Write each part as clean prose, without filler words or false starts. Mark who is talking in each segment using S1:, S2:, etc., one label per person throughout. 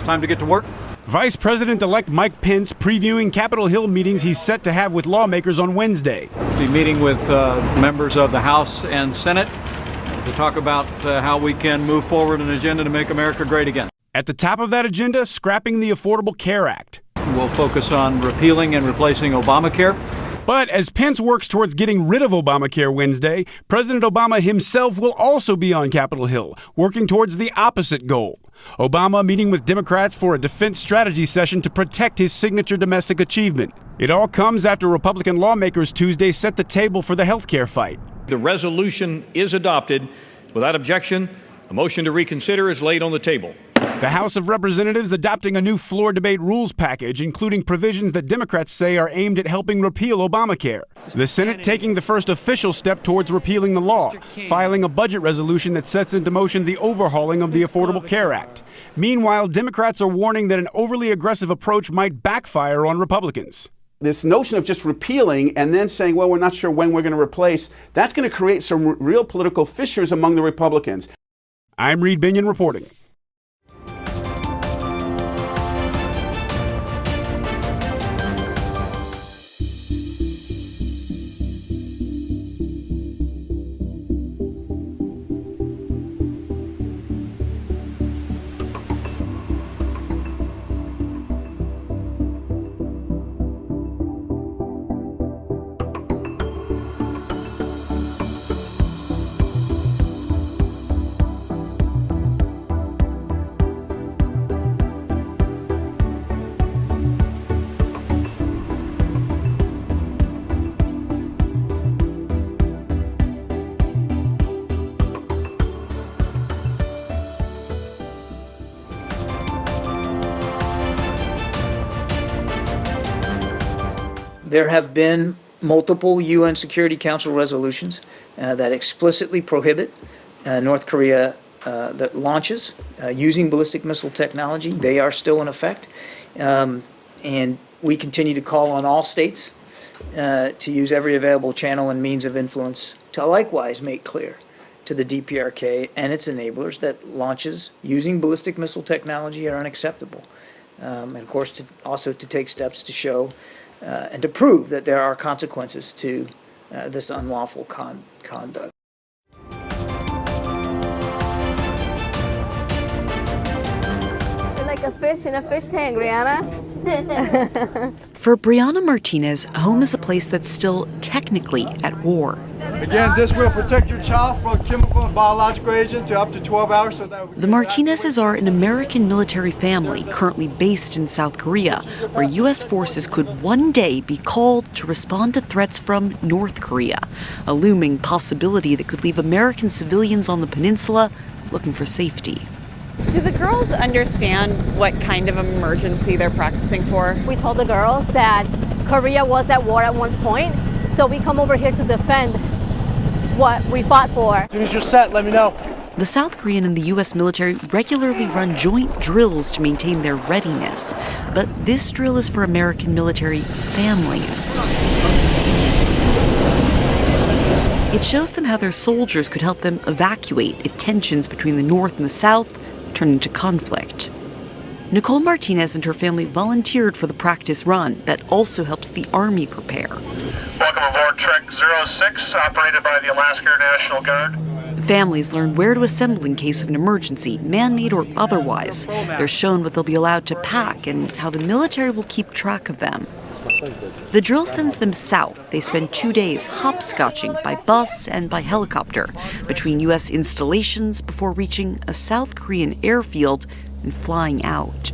S1: time to get to work.
S2: Vice President-elect Mike Pence previewing Capitol Hill meetings he's set to have with lawmakers on Wednesday.
S1: We'll be meeting with members of the House and Senate to talk about how we can move forward an agenda to make America great again.
S2: At the top of that agenda, scrapping the Affordable Care Act.
S1: We'll focus on repealing and replacing Obamacare.
S2: But as Pence works towards getting rid of Obamacare Wednesday, President Obama himself will also be on Capitol Hill, working towards the opposite goal. Obama meeting with Democrats for a defense strategy session to protect his signature domestic achievement. It all comes after Republican lawmakers Tuesday set the table for the healthcare fight.
S3: The resolution is adopted. Without objection, a motion to reconsider is laid on the table.
S2: The House of Representatives adopting a new floor debate rules package, including provisions that Democrats say are aimed at helping repeal Obamacare. The Senate taking the first official step towards repealing the law, filing a budget resolution that sets into motion the overhauling of the Affordable Care Act. Meanwhile, Democrats are warning that an overly aggressive approach might backfire on Republicans.
S4: This notion of just repealing and then saying, well, we're not sure when we're going to replace, that's going to create some real political fissures among the Republicans.
S2: I'm Reed Binion reporting.
S5: There have been multiple UN Security Council resolutions that explicitly prohibit North Korea the launches using ballistic missile technology. They are still in effect. And we continue to call on all states to use every available channel and means of influence to likewise make clear to the DPRK and its enablers that launches using ballistic missile technology are unacceptable. And of course, to take steps to show and to prove that there are consequences to this unlawful conduct.
S6: You're like a fish in a fish tank, Brianna.
S7: For Brianna Martinez, home is a place that's still technically at war.
S8: Again, this will protect your child from chemical and biological agents to up to 12 hours.
S7: The Martinezes are an American military family currently based in South Korea, where U.S. forces could one day be called to respond to threats from North Korea, a looming possibility that could leave American civilians on the peninsula looking for safety.
S9: Do the girls understand what kind of emergency they're practicing for?
S6: We told the girls that Korea was at war at one point, so we come over here to defend what we fought for.
S8: As soon as you're set, let me know.
S7: The South Korean and the U.S. military regularly run joint drills to maintain their readiness, but this drill is for American military families. It shows them how their soldiers could help them evacuate if tensions between the North and the South turn into conflict. Nicole Martinez and her family volunteered for the practice run that also helps the Army prepare.
S10: Welcome aboard Trek 06, operated by the Alaska National Guard.
S7: Families learn where to assemble in case of an emergency, man-made or otherwise. They're shown what they'll be allowed to pack and how the military will keep track of them. The drill sends them south. They spend 2 days hopscotching by bus and by helicopter between U.S. installations before reaching a South Korean airfield and flying out.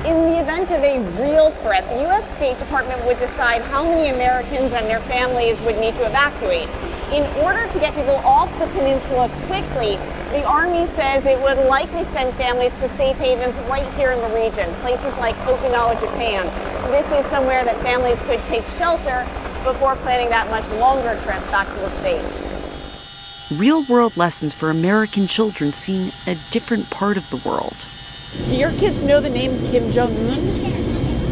S11: In the event of a real threat, the U.S. State Department would decide how many Americans and their families would need to evacuate. In order to get people off the peninsula quickly, the Army says it would likely send families to safe havens right here in the region, places like Okinawa, Japan. This is somewhere that families could take shelter before planning that much longer trip back to the States.
S7: Real-world lessons for American children seeing a different part of the world.
S9: Do your kids know the name Kim Jong-un?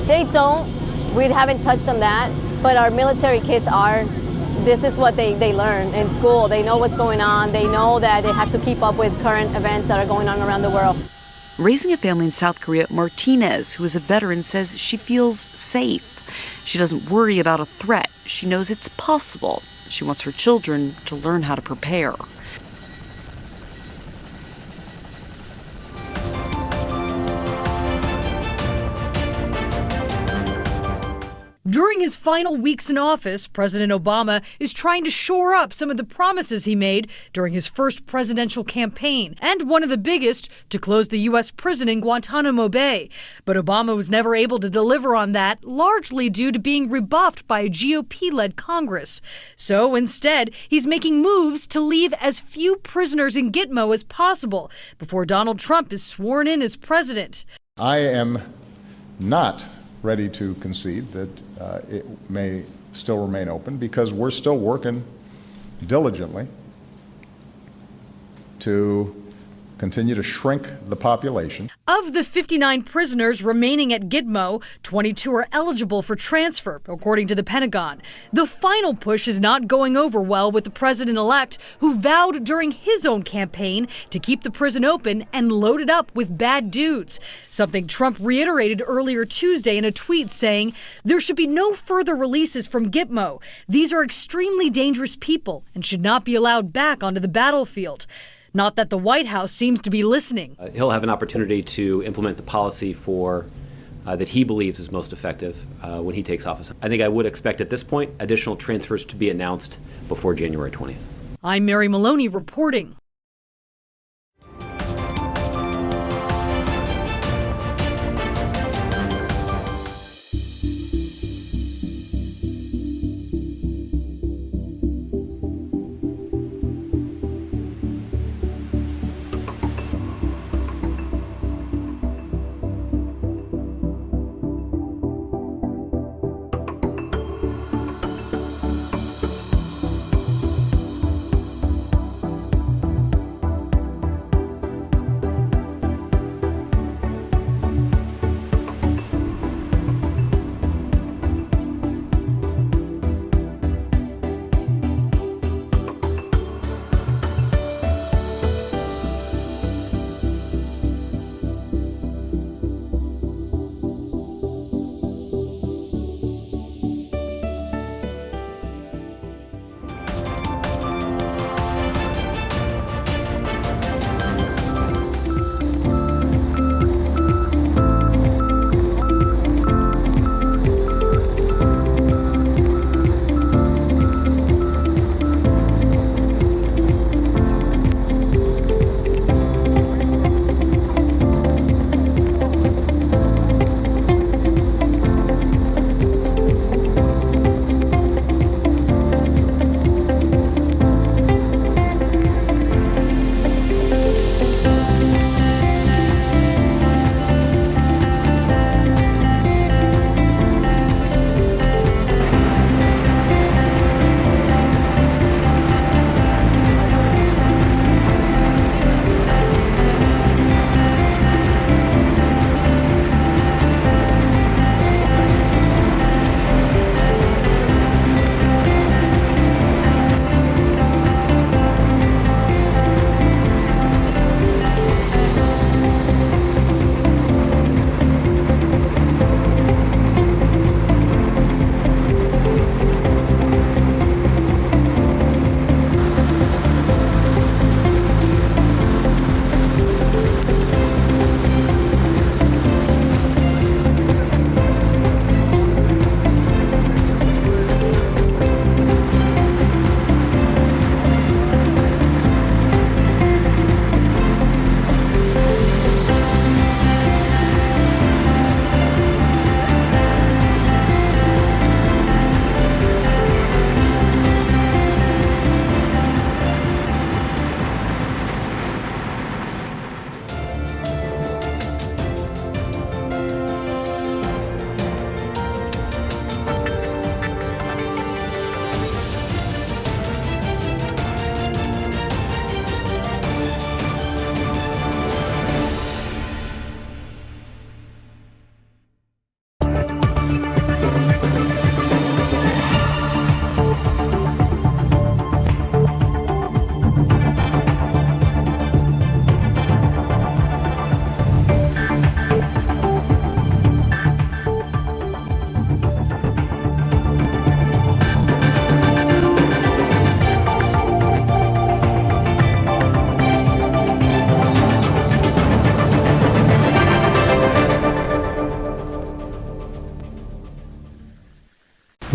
S6: They don't. We haven't touched on that, but our military kids are. This is what they learn in school. They know what's going on. They know that they have to keep up with current events that are going on around the world.
S7: Raising a family in South Korea, Martinez, who is a veteran, says she feels safe. She doesn't worry about a threat. She knows it's possible. She wants her children to learn how to prepare.
S12: During his final weeks in office, President Obama is trying to shore up some of the promises he made during his first presidential campaign, and one of the biggest, to close the U.S. prison in Guantanamo Bay. But Obama was never able to deliver on that, largely due to being rebuffed by a GOP-led Congress. So instead, he's making moves to leave as few prisoners in Gitmo as possible before Donald Trump is sworn in as president.
S13: I am not ready to concede that it may still remain open because we're still working diligently to continue to shrink the population.
S12: Of the 59 prisoners remaining at Gitmo, 22 are eligible for transfer, according to the Pentagon. The final push is not going over well with the president-elect, who vowed during his own campaign to keep the prison open and load it up with bad dudes, something Trump reiterated earlier Tuesday in a tweet saying, "There should be no further releases from Gitmo. These are extremely dangerous people and should not be allowed back onto the battlefield." Not that the White House seems to be listening.
S14: He'll have an opportunity to implement the policy that he believes is most effective when he takes office. I think I would expect at this point additional transfers to be announced before January 20th.
S12: I'm Mary Maloney reporting.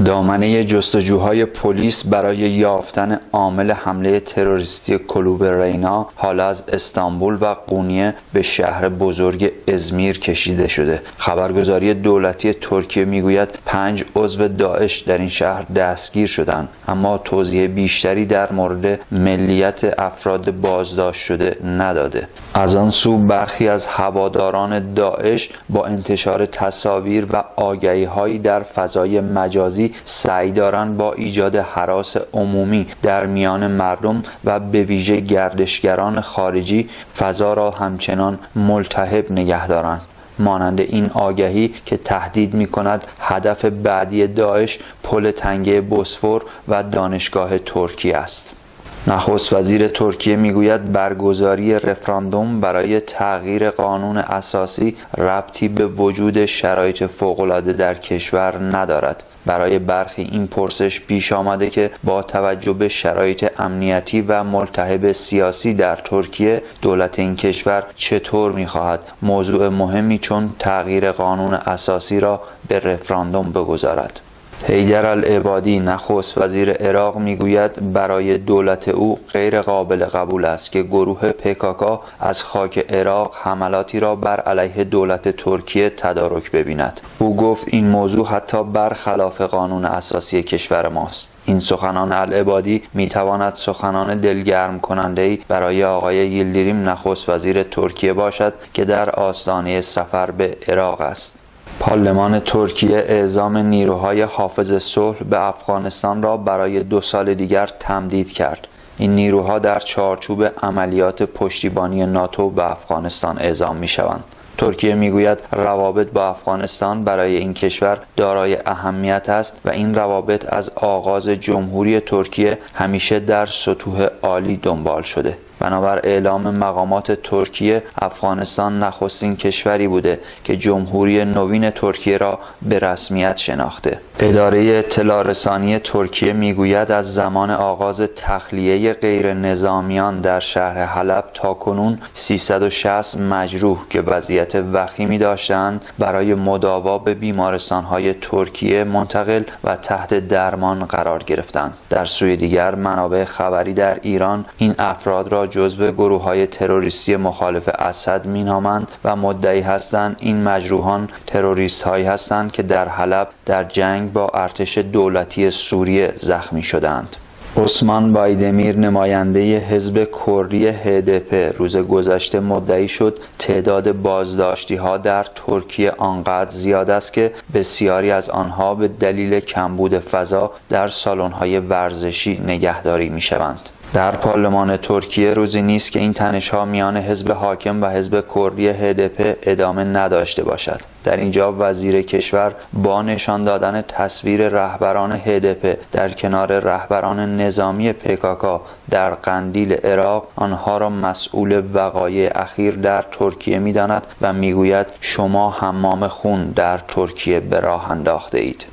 S15: دامنه جستجوهای پلیس برای یافتن عامل حمله تروریستی کلوب رینا حالا از استانبول و قونیه به شهر بزرگ ازمیر کشیده شده. خبرگزاری دولتی ترکیه میگوید 5 عضو داعش در این شهر دستگیر شدند، اما توضیح بیشتری در مورد ملیت افراد بازداشت شده نداده. از آن سو برخی از هواداران داعش با انتشار تصاویر و آگهی‌هایی در فضای مجازی سعی دارند با ایجاد هراس عمومی در میان مردم و به ویژه گردشگران خارجی فضا را همچنان ملتهب نگه دارند. مانند این آگهی که تهدید می کند هدف بعدی داعش پل تنگه بوسفور و دانشگاه ترکیه است. نخست وزیر ترکیه میگوید برگزاری رفراندوم برای تغییر قانون اساسی ربطی به وجود شرایط فوق‌العاده در کشور ندارد. برای برخی این پرسش پیش آمده که با توجه به شرایط امنیتی و ملتهب سیاسی در ترکیه دولت این کشور چطور می‌خواهد موضوع مهمی چون تغییر قانون اساسی را به رفراندوم بگذارد. حیدر العبادی نخست وزیر عراق میگوید برای دولت او غیر قابل قبول است که گروه PKK از خاک عراق حملاتی را بر علیه دولت ترکیه تدارک ببیند. او گفت این موضوع حتی برخلاف قانون اساسی کشور ماست. این سخنان العبادی میتواند سخنان دلگرم کننده‌ای برای آقای ییلدریم نخست وزیر ترکیه باشد که در آستانه سفر به عراق است. پارلمان ترکیه اعزام نیروهای حافظ صلح به افغانستان را برای 2 سال دیگر تمدید کرد. این نیروها در چارچوب عملیات پشتیبانی ناتو به افغانستان اعزام می شوند. ترکیه میگوید روابط با افغانستان برای این کشور دارای اهمیت است و این روابط از آغاز جمهوری ترکیه همیشه در سطوح عالی دنبال شده. بنابر اعلام مقامات ترکیه، افغانستان نخستین کشوری بوده که جمهوری نوین ترکیه را به رسمیت شناخته. اداره اطلاع رسانی ترکیه میگوید از زمان آغاز تخلیه غیر نظامیان در شهر حلب تا کنون 360 مجروح که وضعیت وخیمی داشتند برای مداوا به بیمارستان‌های ترکیه منتقل و تحت درمان قرار گرفتند. در سوی دیگر منابع خبری در ایران این افراد را جزو گروه‌های تروریستی مخالف اسد می‌نامند و مدعی هستند این مجروحان تروریست‌هایی هستند که در حلب در جنگ با ارتش دولتی سوریه زخمی شدند. عثمان بایدمیر نماینده حزب کردی HDP روز گذشته مدعی شد تعداد بازداشتی‌ها در ترکیه آنقدر زیاد است که بسیاری از آنها به دلیل کمبود فضا در سالن‌های ورزشی نگهداری می‌شوند. در پارلمان ترکیه روزی نیست که این تنش‌ها میان حزب حاکم و حزب کردی HDP ادامه نداشته باشد. در اینجا وزیر کشور با نشان دادن تصویر رهبران HDP در کنار رهبران نظامی PKK در قندیل عراق آنها را مسئول وقایع اخیر در ترکیه می‌داند و میگوید شما حمام خون در ترکیه به راه انداخته اید.